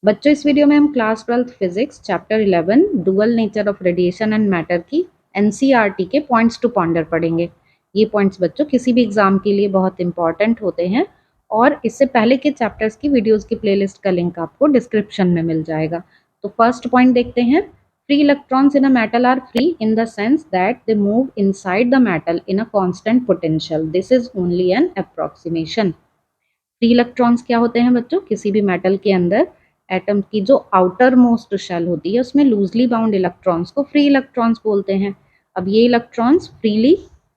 बच्चों, इस वीडियो में हम class 12th physics chapter 11 dual nature of radiation and matter की एनसीईआरटी के पॉइंट्स टू पॉन्डर पढ़ेंगे। ये पॉइंट्स बच्चों किसी भी एग्जाम के लिए बहुत इंपॉर्टेंट होते हैं और इससे पहले के चैप्टर्स की वीडियोस की प्लेलिस्ट का लिंक आपको डिस्क्रिप्शन में मिल जाएगा। तो फर्स्ट पॉइंट देखते हैं। Free electrons in a metal are free in the sense that they move inside the metal in a constant potential. This is only an approximation. Free electrons क्या होते हैं बच्चों? किसी भी मेटल के अंदर एटम की जो आउटर मोस्ट शेल होती है उसमें लूजली बाउंड इलेक्ट्रॉन्स को फ्री इलेक्ट्रॉन्स बोलते हैं। अब ये इलेक्ट्रॉन्स फ्रीली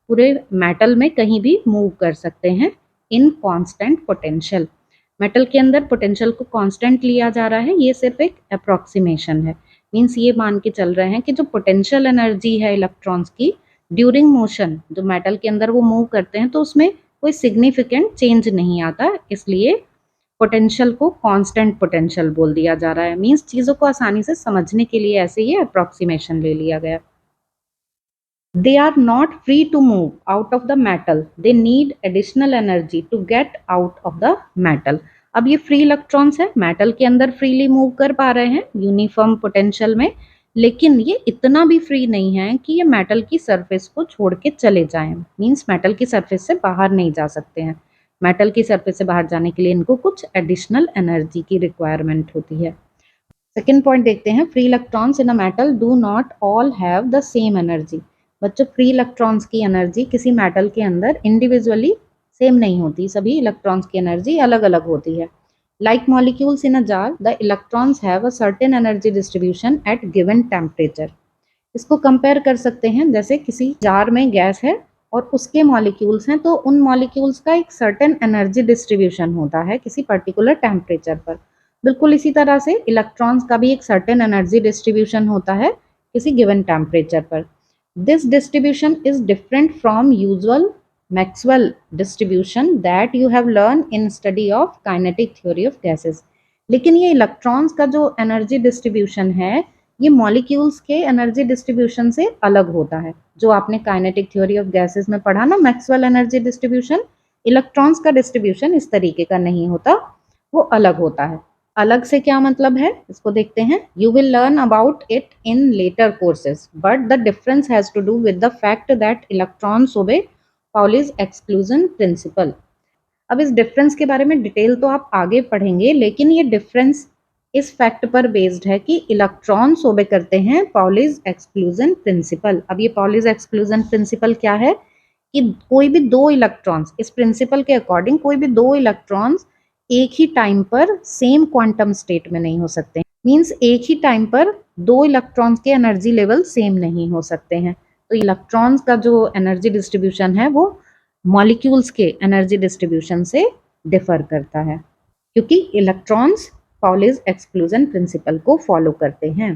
पूरे मेटल में कहीं भी मूव कर सकते हैं इन कांस्टेंट पोटेंशियल। मेटल के अंदर पोटेंशियल को कांस्टेंट लिया जा रहा है, ये सिर्फ एक अप्रोक्सीमेशन है। मीन्स ये मान के चल रहे हैं कि जो पोटेंशियल एनर्जी है इलेक्ट्रॉन्स की ड्यूरिंग मोशन, जो मेटल के अंदर वो मूव करते हैं तो उसमें कोई सिग्निफिकेंट चेंज नहीं आता, इसलिए पोटेंशियल को कांस्टेंट पोटेंशियल बोल दिया जा रहा है। मींस चीजों को आसानी से समझने के लिए ऐसे ये अप्रोक्सीमेशन ले लिया गया। They are not free to move out of the metal, they need additional energy to get out of the metal. अब ये फ्री इलेक्ट्रॉन्स है, मेटल के अंदर फ्रीली मूव कर पा रहे हैं यूनिफॉर्म पोटेंशियल में, लेकिन ये इतना भी फ्री नहीं है कि ये मेटल की सरफेस को छोड़ के चले जाएं। मींस मेटल की सरफेस से बाहर नहीं जा सकते हैं। मेटल की सरफेस से बाहर जाने के लिए इनको कुछ एडिशनल एनर्जी की रिक्वायरमेंट होती है। सेकेंड पॉइंट देखते हैं। Free electrons in a metal do not all have the same energy. बच्चों, फ्री इलेक्ट्रॉन्स की एनर्जी किसी मेटल के अंदर इंडिविजुअली सेम नहीं होती, सभी इलेक्ट्रॉन्स की एनर्जी अलग अलग होती है। Like molecules in a jar, the electrons have a certain energy distribution at given temperature. इसको कंपेयर कर सकते हैं, जैसे किसी जार में गैस है और उसके मॉलिक्यूल्स हैं, तो उन मॉलिक्यूल्स का एक सर्टेन एनर्जी डिस्ट्रीब्यूशन होता है किसी पर्टिकुलर टेम्परेचर पर। बिल्कुल इसी तरह से इलेक्ट्रॉन्स का भी एक सर्टेन एनर्जी डिस्ट्रीब्यूशन होता है किसी गिवन टेम्परेचर पर। This distribution is different from usual Maxwell distribution that you have learn in study of kinetic theory of gases. लेकिन ये इलेक्ट्रॉन्स का जो एनर्जी डिस्ट्रीब्यूशन है, ये मॉलिक्यूल्स के एनर्जी डिस्ट्रीब्यूशन से अलग होता है। जो आपने काइनेटिक थ्योरी ऑफ गैसेस में पढ़ा ना, मैक्सवेल एनर्जी डिस्ट्रीब्यूशन, इलेक्ट्रॉन्स का डिस्ट्रीब्यूशन इस तरीके का नहीं होता, वो अलग होता है। अलग से क्या मतलब है, इसको देखते हैं। You will learn about it in later courses, but the difference has to do with the fact that electrons obey Pauli's exclusion principle. अब इस डिफरेंस के बारे में डिटेल तो आप आगे पढ़ेंगे, लेकिन ये डिफरेंस इस फैक्ट पर बेस्ड है कि इलेक्ट्रॉन्स ओबे करते हैं पाउलीज एक्सक्लूजन प्रिंसिपल। अब ये पाउलीज एक्सक्लूजन प्रिंसिपल क्या है कि कोई भी दो इलेक्ट्रॉन्स, इस प्रिंसिपल के अकॉर्डिंग कोई भी दो इलेक्ट्रॉन्स एक ही टाइम पर सेम क्वांटम स्टेट में नहीं हो सकते। मींस एक ही टाइम पर दो इलेक्ट्रॉन्स के एनर्जी लेवल सेम नहीं हो सकते हैं। तो इलेक्ट्रॉन्स का जो एनर्जी डिस्ट्रीब्यूशन है वो मॉलिक्यूल्स के एनर्जी डिस्ट्रीब्यूशन से डिफर करता है, क्योंकि इलेक्ट्रॉन्स पाउलीज एक्सक्लूजन प्रिंसिपल को फॉलो करते हैं।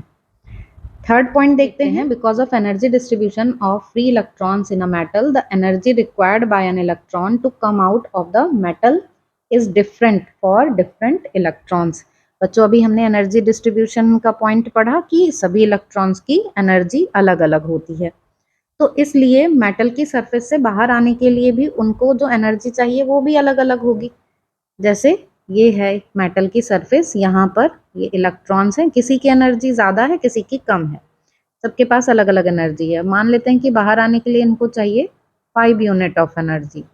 थर्ड पॉइंट देखते हैं। Because of energy distribution of free electrons in a metal, the energy required by an electron to come out of the metal is different for different electrons. बच्चों, अभी हमने energy distribution का point पढ़ा कि सभी electrons की energy अलग अलग होती है, तो इसलिए मेटल की सरफेस से बाहर आने के लिए भी उनको जो एनर्जी चाहिए वो भी अलग अलग होगी। जैसे ये है मेटल की सरफेस, यहाँ पर ये इलेक्ट्रॉन्स हैं, किसी की एनर्जी ज़्यादा है किसी की कम है, सबके पास अलग अलग एनर्जी है। मान लेते हैं कि बाहर आने के लिए इनको चाहिए 5 यूनिट ऑफ एनर्जी,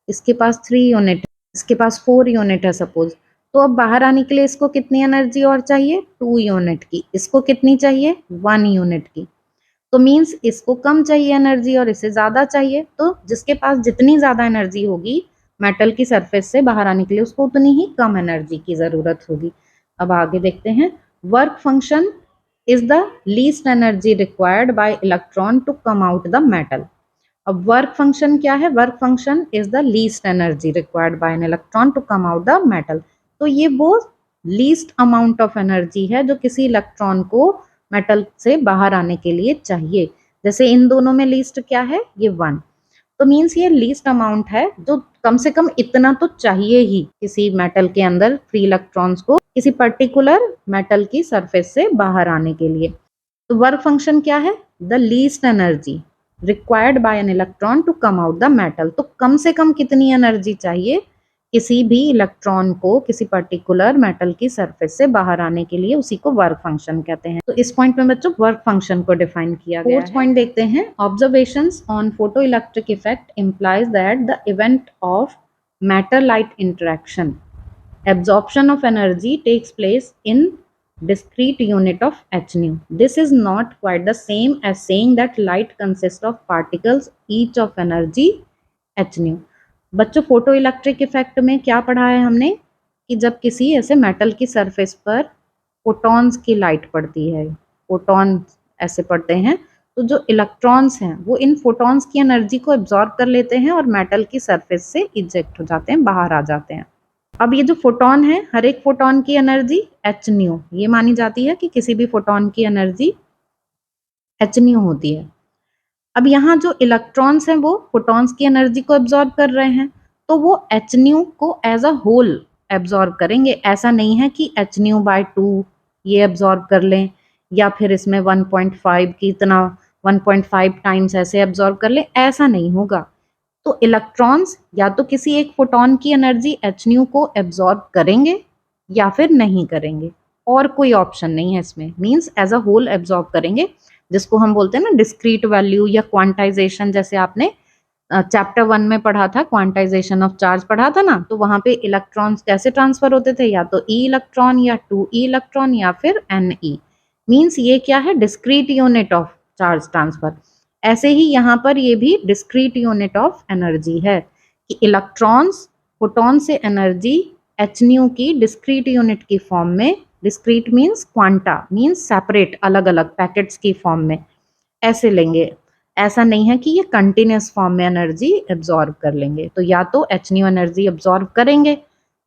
इसके पास 3 यूनिट, इसके पास 4 यूनिट है सपोज। तो अब बाहर आने के लिए इसको कितनी एनर्जी और चाहिए? 2 यूनिट की। इसको कितनी चाहिए? 1 यूनिट की। तो मीन्स इसको कम चाहिए एनर्जी और इसे ज्यादा चाहिए, तो जिसके पास जितनी ज्यादा एनर्जी होगी मेटल की सरफेस से बाहर आने के लिए, उसको उतनी ही कम एनर्जी की जरूरत होगी। अब आगे देखते हैं। Work function is the least energy required by electron to come out the metal. अब वर्क फंक्शन क्या है? Work function is the least energy required by an electron to come out the metal. तो ये वो least amount of energy है जो किसी electron को मेटल से बाहर आने के लिए चाहिए। जैसे इन दोनों में लीस्ट क्या है? ये 1। तो मीन्स ये लीस्ट अमाउंट है जो कम से कम इतना तो चाहिए ही किसी मेटल के अंदर फ्री इलेक्ट्रॉन्स को किसी पर्टिकुलर मेटल की सरफेस से बाहर आने के लिए। तो वर्क फंक्शन क्या है? The least energy required by an electron to come out the metal. तो कम से कम कितनी एनर्जी चाहिए किसी भी इलेक्ट्रॉन को किसी पर्टिकुलर मेटल की सरफेस से बाहर आने के लिए उसी को वर्क फंक्शन कहते हैं। तो इस पॉइंट में बच्चों वर्क फंक्शन को डिफाइन किया गया है। फोर्थ पॉइंट देखते हैं, observations on photo electric effect implies that the event of matter light interaction absorption of energy takes place in discrete unit of h nu. This is not quite the same as saying that light consists of particles each of energy h nu. बच्चों photo electric effect में क्या पढ़ा है हमने कि जब किसी ऐसे मेटल की सरफेस पर फोटॉन्स की लाइट पड़ती है, फोटॉन ऐसे पड़ते हैं, तो जो इलेक्ट्रॉन्स हैं वो इन फोटॉन्स की एनर्जी को एब्जॉर्ब कर लेते हैं और मेटल की सरफेस से इजेक्ट हो जाते हैं, बाहर आ जाते हैं। अब ये जो फोटॉन है, हर एक फोटॉन की एनर्जी एच न्यू, ये मानी जाती है कि किसी भी फोटॉन की एनर्जी एच न्यू होती है। अब यहाँ जो इलेक्ट्रॉन्स हैं वो फोटॉन्स की एनर्जी को एब्जॉर्ब कर रहे हैं, तो वो एच न्यू को एज अ होल एब्जॉर्ब करेंगे। ऐसा नहीं है कि एच न्यू बाय 2 ये एब्जॉर्ब कर लें या फिर इसमें 1.5 की इतना 1.5 टाइम्स ऐसे एब्जॉर्ब कर लें, ऐसा नहीं होगा। तो इलेक्ट्रॉन्स या तो किसी एक फोटॉन की एनर्जी एच न्यू को एब्जॉर्ब करेंगे या फिर नहीं करेंगे, और कोई ऑप्शन नहीं है इसमें, means as a whole absorb करेंगे, जिसको हम बोलते हैं ना डिस्क्रीट वैल्यू या क्वांटाइजेशन। जैसे आपने चैप्टर 1 में पढ़ा था, क्वांटाइजेशन ऑफ चार्ज पढ़ा था ना, तो वहां पे इलेक्ट्रॉन्स कैसे ट्रांसफर होते थे, या तो ई इलेक्ट्रॉन या 2e इलेक्ट्रॉन या फिर Ne, मींस ये क्या है, discrete unit of charge transfer. ऐसे ही यहाँ पर ये भी डिस्क्रीट यूनिट ऑफ एनर्जी है कि इलेक्ट्रॉन्स फोटॉन से एनर्जी एच न्यू की डिस्क्रीट यूनिट की फॉर्म में, discrete means quanta means separate, अलग अलग पैकेट्स की फॉर्म में ऐसे लेंगे। ऐसा नहीं है कि ये कंटिन्यूस फॉर्म में एनर्जी एब्जॉर्ब कर लेंगे। तो या तो एच न्यू एनर्जी एब्जॉर्ब करेंगे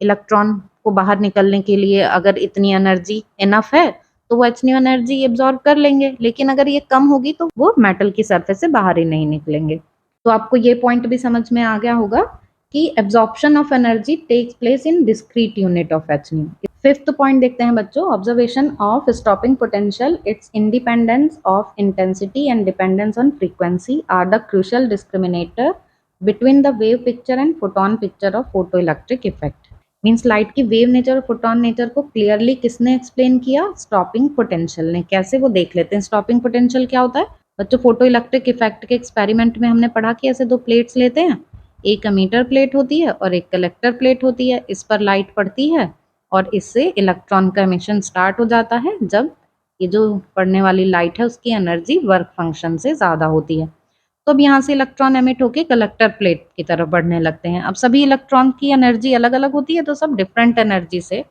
इलेक्ट्रॉन को बाहर निकलने के लिए, अगर इतनी एनर्जी इनफ है तो वो एच न्यू एनर्जी एब्जॉर्ब कर लेंगे, लेकिन अगर ये कम होगी तो वो मेटल की सरफेस से बाहर ही नहीं निकलेंगे। तो आपको ये पॉइंट भी समझ में आ गया होगा कि absorption of energy takes place in discrete unit of H nu. Fifth point देखते हैं बच्चों, observation of stopping potential, its independence of intensity and dependence on frequency are the crucial discriminator between the wave picture and photon picture of photo electric effect. Means light की wave nature और photon nature को clearly किसने explain किया, stopping potential ने। कैसे, वो देख लेते हैं। स्टॉपिंग पोटेंशियल क्या होता है बच्चों, फोटो इलेक्ट्रिक इफेक्ट के एक्सपेरिमेंट में हमने पढ़ा कि ऐसे दो प्लेट्स लेते हैं, एक एमीटर प्लेट होती है और एक कलेक्टर प्लेट होती है, इस पर लाइट पड़ती है और इससे इलेक्ट्रॉन का एमिशन स्टार्ट हो जाता है जब ये जो पड़ने वाली लाइट है उसकी एनर्जी वर्क फंक्शन से ज़्यादा होती है। तो अब यहाँ से इलेक्ट्रॉन एमिट होकर कलेक्टर प्लेट की तरफ बढ़ने लगते हैं। अब सभी इलेक्ट्रॉन की एनर्जी अलग अलग होती है, तो सब डिफरेंट एनर्जी से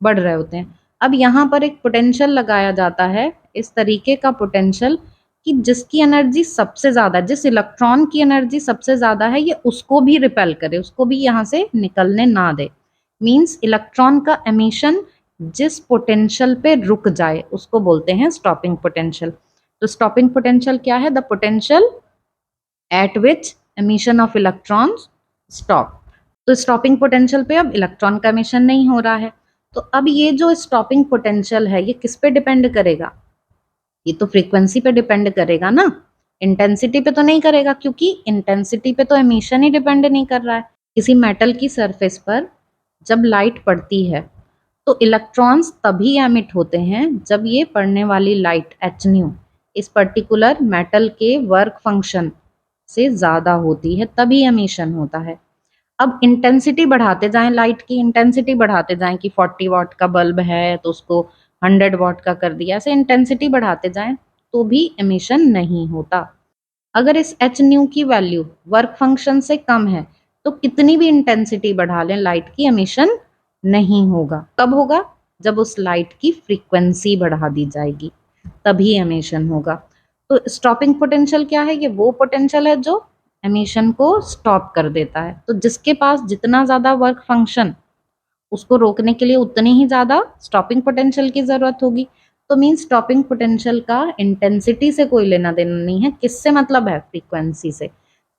बढ़ रहे होते हैं। अब यहाँ पर एक पोटेंशियल लगाया जाता है, इस तरीके का पोटेंशियल कि जिसकी एनर्जी सबसे ज़्यादा, जिस इलेक्ट्रॉन की एनर्जी सबसे ज़्यादा है, ये उसको भी रिपेल करे, उसको भी यहाँ से निकलने ना दे। मीन्स इलेक्ट्रॉन का एमिशन जिस पोटेंशियल पे रुक जाए उसको बोलते हैं स्टॉपिंग पोटेंशियल। तो स्टॉपिंग पोटेंशियल क्या है, the potential at which emission of electrons stop. तो स्टॉपिंग पोटेंशियल पे अब इलेक्ट्रॉन का एमिशन नहीं हो रहा है। तो अब ये जो स्टॉपिंग पोटेंशियल है ये किस पे डिपेंड करेगा, ये तो फ्रीक्वेंसी पे डिपेंड करेगा ना, इंटेंसिटी पे तो नहीं करेगा, क्योंकि इंटेंसिटी पे तो एमिशन ही डिपेंड नहीं कर रहा है। किसी मेटल की सरफेस पर जब लाइट पड़ती है तो इलेक्ट्रॉन्स तभी एमिट होते हैं जब ये पड़ने वाली लाइट एच न्यू इस पर्टिकुलर मेटल के वर्क फंक्शन से ज़्यादा होती है, तभी एमिशन होता है। अब इंटेंसिटी बढ़ाते जाएं, लाइट की इंटेंसिटी बढ़ाते जाएं कि 40 वाट का बल्ब है तो उसको 100 वाट का कर दिया, ऐसे इंटेंसिटी बढ़ाते जाएं तो भी एमिशन नहीं होता। अगर इस एच न्यू की वैल्यू वर्क फंक्शन से कम है तो कितनी भी इंटेंसिटी बढ़ा लें लाइट की, एमिशन नहीं होगा। कब होगा, जब उस लाइट की फ्रीक्वेंसी बढ़ा दी जाएगी, तभी एमिशन होगा। तो स्टॉपिंग पोटेंशियल क्या है, ये वो पोटेंशियल है जो एमिशन को स्टॉप कर देता है। तो जिसके पास जितना ज्यादा वर्क फंक्शन, उसको रोकने के लिए उतनी ही ज्यादा स्टॉपिंग पोटेंशियल की जरूरत होगी। तो मीन स्टॉपिंग पोटेंशियल का इंटेंसिटी से कोई लेना देना नहीं है, किससे मतलब है, फ्रीक्वेंसी से।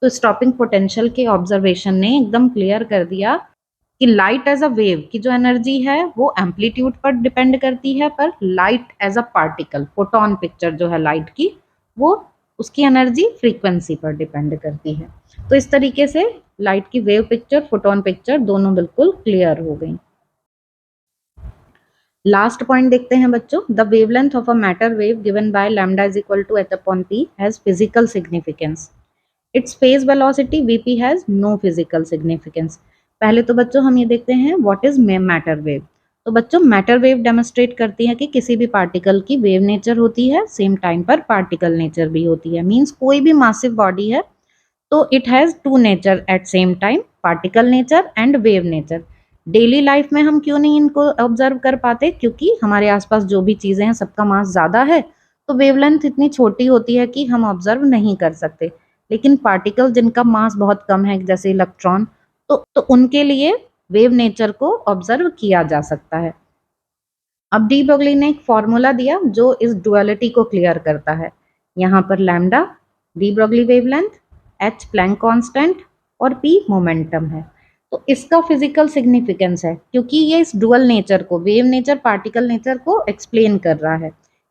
तो स्टॉपिंग पोटेंशियल के ऑब्जर्वेशन ने एकदम क्लियर कर दिया कि लाइट एज अ वेव की जो एनर्जी है वो एम्पलीट्यूड पर डिपेंड करती है, पर light as a particle, photon picture जो है लाइट की, वो उसकी एनर्जी फ्रीक्वेंसी पर डिपेंड करती है। तो इस तरीके से लाइट की वेव पिक्चर, फोटोन पिक्चर दोनों बिल्कुल क्लियर हो गई। लास्ट पॉइंट देखते हैं बच्चों, the wavelength of a matter wave given by lambda is equal to h upon p has physical significance. Its phase velocity vp has no physical significance. पहले तो बच्चों हम ये देखते हैं व्हाट इज मैटर वेव। तो बच्चों मैटर वेव डेमोन्स्ट्रेट करती है कि किसी भी पार्टिकल की वेव नेचर होती है, सेम टाइम पर पार्टिकल नेचर भी होती है। मींस कोई भी मासिव बॉडी है तो it has two nature at same time, particle nature and wave nature. Daily life में हम क्यों नहीं इनको ऑब्जर्व कर पाते, क्योंकि हमारे आसपास जो भी चीजें हैं सबका मास ज्यादा है, तो वेवलेंथ इतनी छोटी होती है कि हम ऑब्जर्व नहीं कर सकते। लेकिन पार्टिकल जिनका मास बहुत कम है जैसे इलेक्ट्रॉन, तो उनके लिए वेव नेचर को ऑब्जर्व किया जा सकता है। अब डी ब्रोगली ने एक फॉर्मूला दिया जो इस डुअलिटी को क्लियर करता है। यहाँ पर lambda de Broglie wavelength, H Planck constant और पी मोमेंटम है। तो इसका फिजिकल सिग्निफिकेंस है क्योंकि ये इस डुअल नेचर को, वेव नेचर पार्टिकल नेचर को एक्सप्लेन कर रहा है।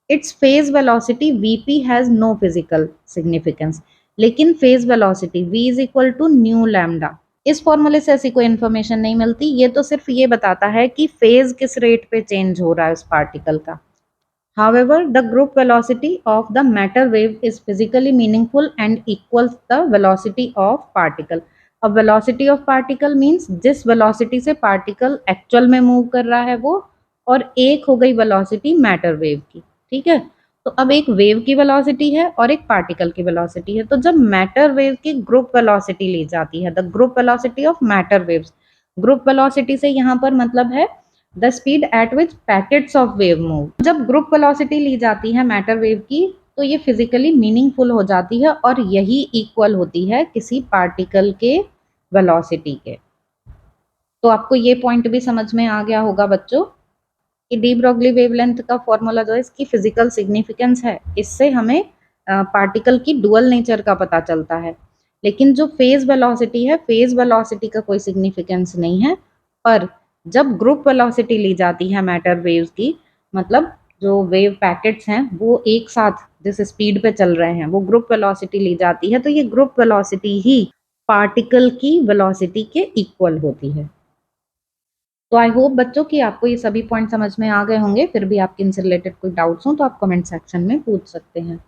It's phase velocity VP has no physical significance, लेकिन phase velocity V is equal to nu lambda. इस फॉर्मूले से ऐसी कोई इन्फॉर्मेशन नहीं मिलती, ये तो सिर्फ ये बताता है कि फेज किस रेट पे चेंज हो रहा है उस पार्टिकल का। However, the group velocity of the matter wave is physically meaningful and equals the velocity of particle. अब velocity of particle means जिस velocity से particle actual में move कर रहा है वो, और एक हो गई velocity matter wave की, ठीक है। तो अब एक वेव की वेलोसिटी है और एक पार्टिकल की वेलोसिटी है। तो जब मैटर वेव की ग्रुप वेलोसिटी ली जाती है, the group velocity of matter waves, group velocity से यहाँ पर मतलब है the speed at which packets of wave move. जब ग्रुप वेलोसिटी ली जाती है मैटर वेव की, तो ये फिजिकली मीनिंगफुल हो जाती है और यही इक्वल होती है किसी पार्टिकल के वेलोसिटी के। तो आपको ये पॉइंट भी समझ में आ गया होगा बच्चों कि डी ब्रोगली वेवलेंथ का फॉर्मूला जो है इसकी फिजिकल सिग्निफिकेंस है, इससे हमें पार्टिकल की डुअल नेचर का पता चलता है। लेकिन जो फेज वेलोसिटी है, फेज वेलोसिटी का कोई सिग्निफिकेंस नहीं है। पर जब ग्रुप वेलोसिटी ली जाती है मैटर वेव्स की, मतलब जो वेव पैकेट्स हैं वो एक साथ जिस स्पीड पे चल रहे हैं वो ग्रुप वेलोसिटी ली जाती है, तो ये ग्रुप वेलोसिटी ही पार्टिकल की वेलोसिटी के इक्वल होती है। तो आई होप बच्चों कि आपको ये सभी पॉइंट समझ में आ गए होंगे। फिर भी आपके इनसे रिलेटेड कोई डाउट्स हो तो आप कमेंट सेक्शन में पूछ सकते हैं।